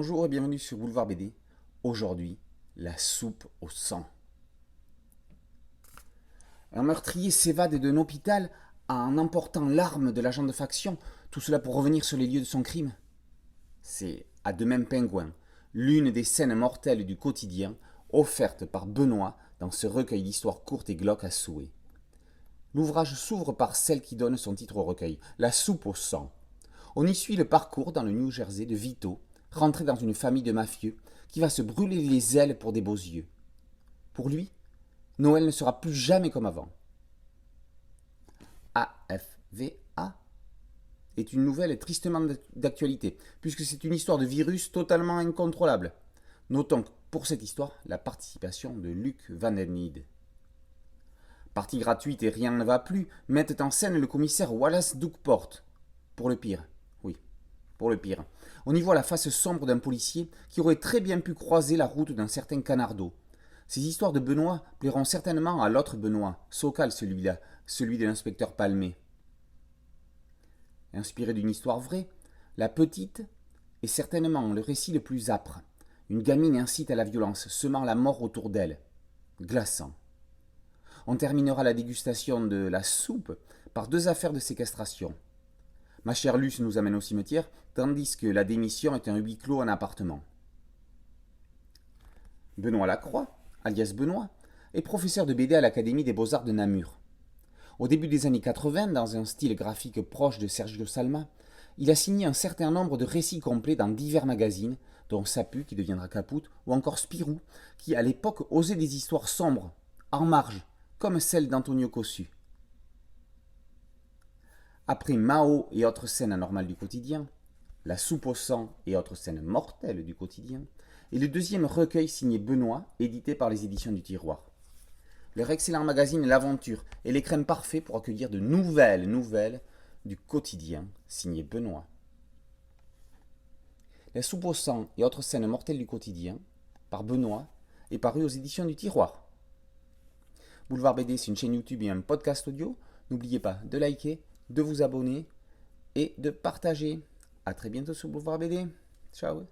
Bonjour et bienvenue sur Boulevard BD. Aujourd'hui, la soupe au sang. Un meurtrier s'évade d'un hôpital en emportant l'arme de l'agent de faction, tout cela pour revenir sur les lieux de son crime. C'est À Demain Pingouin, l'une des scènes mortelles du quotidien offerte par Benoît dans ce recueil d'histoires courtes et glauques à souhait. L'ouvrage s'ouvre par celle qui donne son titre au recueil, La soupe au sang. On y suit le parcours dans le New Jersey de Vito, rentré dans une famille de mafieux, qui va se brûler les ailes pour des beaux yeux. Pour lui, Noël ne sera plus jamais comme avant. AFVA est une nouvelle tristement d'actualité, puisque c'est une histoire de virus totalement incontrôlable. Notons pour cette histoire la participation de Luc Van den Liede. Partie gratuite et rien ne va plus, mettent en scène le commissaire Wallace Dookport. Pour le pire. Oui, pour le pire. On y voit la face sombre d'un policier qui aurait très bien pu croiser la route d'un certain Canardo. Ces histoires de Benoît plairont certainement à l'autre Benoît, Sokal celui-là, celui de l'inspecteur Palmé. Inspiré d'une histoire vraie, La Petite est certainement le récit le plus âpre. Une gamine incite à la violence, semant la mort autour d'elle. Glaçant. On terminera la dégustation de la soupe par 2 affaires de séquestration. Ma chère Luce nous amène au cimetière, tandis que la démission est un huis clos en appartement. Benoît Lacroix, alias Benoît, est professeur de BD à l'Académie des Beaux-Arts de Namur. Au début des années 80, dans un style graphique proche de Sergio Salma, il a signé un certain nombre de récits complets dans divers magazines, dont Sapu, qui deviendra Caput, ou encore Spirou, qui à l'époque osait des histoires sombres, en marge, comme celle d'Antonio Cossu. Après Mao et autres scènes anormales du quotidien, La soupe au sang et autres scènes mortelles du quotidien, est le deuxième recueil signé Benoît, édité par les éditions du Tiroir. Leur excellent magazine L'Aventure est l'écrin parfait pour accueillir de nouvelles nouvelles du quotidien, signé Benoît. La soupe au sang et autres scènes mortelles du quotidien, par Benoît, est paru aux éditions du Tiroir. Boulevard BD, c'est une chaîne YouTube et un podcast audio. N'oubliez pas de liker, de vous abonner et de partager. A très bientôt sur Boulevard BD. Ciao.